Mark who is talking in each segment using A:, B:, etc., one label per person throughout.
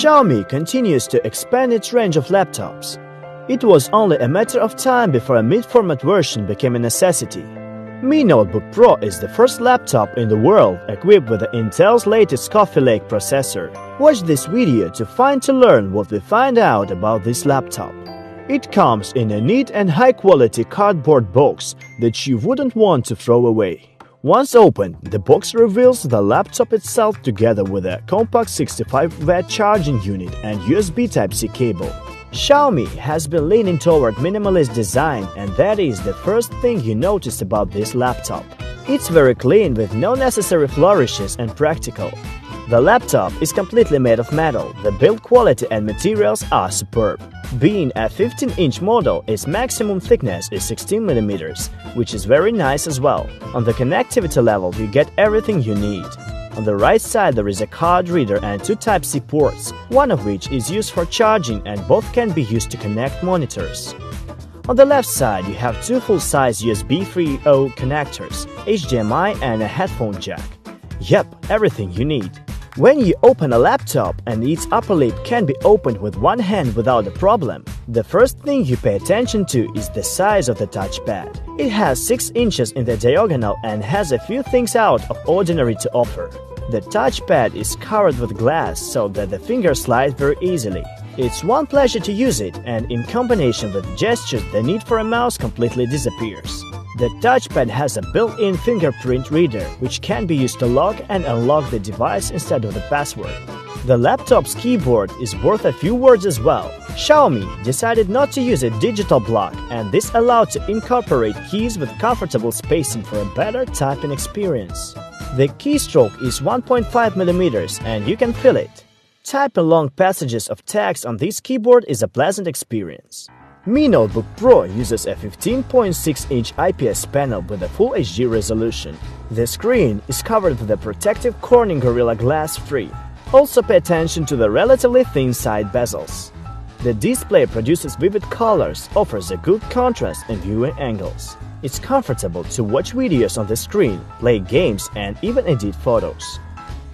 A: Xiaomi continues to expand its range of laptops. It was only a matter of time before a mid-format version became a necessity. Mi Notebook Pro is the first laptop in the world equipped with Intel's latest Coffee Lake processor. Watch this video to learn what we find out about this laptop. It comes in a neat and high-quality cardboard box that you wouldn't want to throw away. Once opened, the box reveals the laptop itself together with a compact 65-watt charging unit and USB Type-C cable. Xiaomi has been leaning toward minimalist design, and that is the first thing you notice about this laptop. It's very clean with no necessary flourishes and practical. The laptop is completely made of metal. The build quality and materials are superb. Being a 15-inch model, its maximum thickness is 16 mm, which is very nice as well. On the connectivity level, you get everything you need. On the right side there is a card reader and two Type-C ports, one of which is used for charging and both can be used to connect monitors. On the left side you have two full-size USB 3.0 connectors, HDMI and a headphone jack. Yep, everything you need. When you open a laptop and its upper lid can be opened with one hand without a problem, the first thing you pay attention to is the size of the touchpad. It has 6 inches in the diagonal and has a few things out of ordinary to offer. The touchpad is covered with glass so that the finger slides very easily. It's one pleasure to use it, and in combination with gestures the need for a mouse completely disappears. The touchpad has a built-in fingerprint reader, which can be used to lock and unlock the device instead of the password. The laptop's keyboard is worth a few words as well. Xiaomi decided not to use a digital block, and this allowed to incorporate keys with comfortable spacing for a better typing experience. The keystroke is 1.5 mm and you can feel it. Typing long passages of text on this keyboard is a pleasant experience. Mi Notebook Pro uses a 15.6-inch IPS panel with a Full HD resolution. The screen is covered with a protective Corning Gorilla Glass 3. Also pay attention to the relatively thin side bezels. The display produces vivid colors, offers a good contrast and viewing angles. It's comfortable to watch videos on the screen, play games and even edit photos.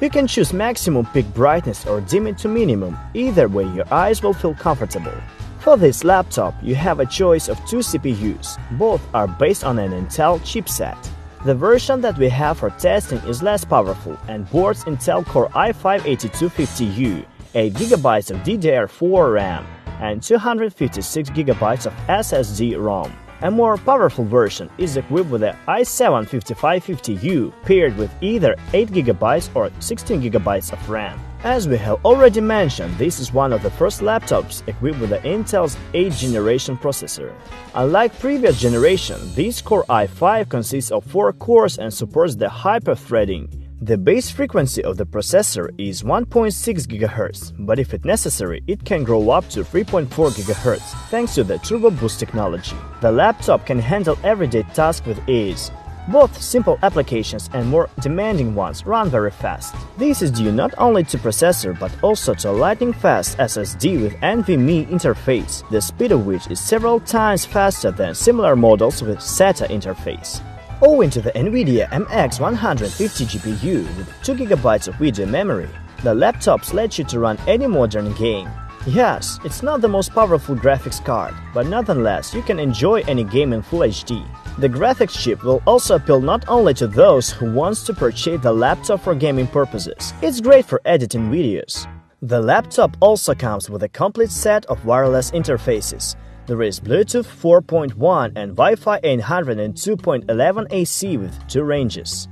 A: You can choose maximum peak brightness or dim it to minimum, either way your eyes will feel comfortable. For this laptop, you have a choice of two CPUs. Both are based on an Intel chipset. The version that we have for testing is less powerful and boasts Intel Core i5-8250U, 8GB of DDR4 RAM, and 256GB of SSD ROM. A more powerful version is equipped with the i7-5550U paired with either 8GB or 16GB of RAM. As we have already mentioned, this is one of the first laptops equipped with the Intel's 8th generation processor. Unlike previous generation, this Core i5 consists of 4 cores and supports the hyper-threading. The base frequency of the processor is 1.6 GHz, but if it's necessary, it can grow up to 3.4 GHz thanks to the Turbo Boost technology. The laptop can handle everyday tasks with ease. Both simple applications and more demanding ones run very fast. This is due not only to processor but also to a lightning-fast SSD with NVMe interface, the speed of which is several times faster than similar models with SATA interface. Owing to the NVIDIA MX150 GPU with 2GB of video memory, the laptops let you to run any modern game. Yes, it's not the most powerful graphics card, but nonetheless you can enjoy any game in Full HD. The graphics chip will also appeal not only to those who want to purchase the laptop for gaming purposes, it's great for editing videos. The laptop also comes with a complete set of wireless interfaces. There is Bluetooth 4.1 and Wi-Fi 802.11 AC with 2 ranges.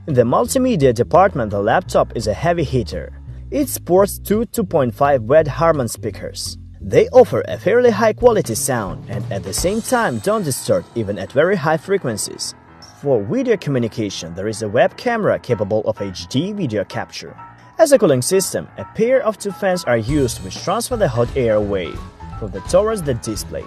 A: In the multimedia department, the laptop is a heavy hitter. It sports two 2.5-watt Harman speakers. They offer a fairly high-quality sound and at the same time don't distort even at very high frequencies. For video communication, there is a web camera capable of HD video capture. As a cooling system, a pair of 2 fans are used which transfer the hot air away from towards the display.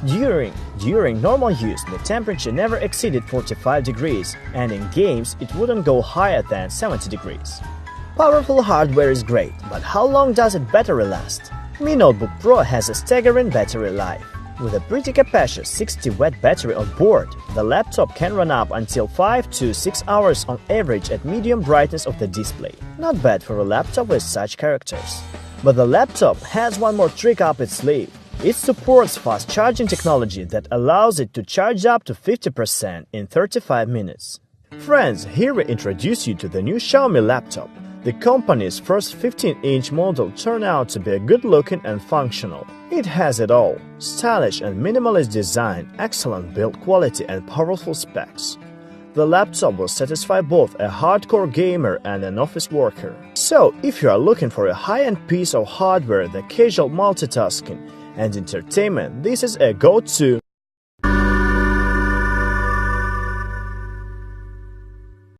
A: During normal use, the temperature never exceeded 45 degrees, and in games it wouldn't go higher than 70 degrees. Powerful hardware is great, but how long does its battery last? Mi Notebook Pro has a staggering battery life. With a pretty capacious 60-watt battery on board, the laptop can run up until 5 to 6 hours on average at medium brightness of the display. Not bad for a laptop with such characters. But the laptop has one more trick up its sleeve. It supports fast charging technology that allows it to charge up to 50% in 35 minutes. Friends, here we introduce you to the new Xiaomi laptop. The company's first 15-inch model turned out to be good-looking and functional. It has it all: stylish and minimalist design, excellent build quality, and powerful specs. The laptop will satisfy both a hardcore gamer and an office worker. So, if you are looking for a high-end piece of hardware, the casual multitasking and entertainment, this is a go-to.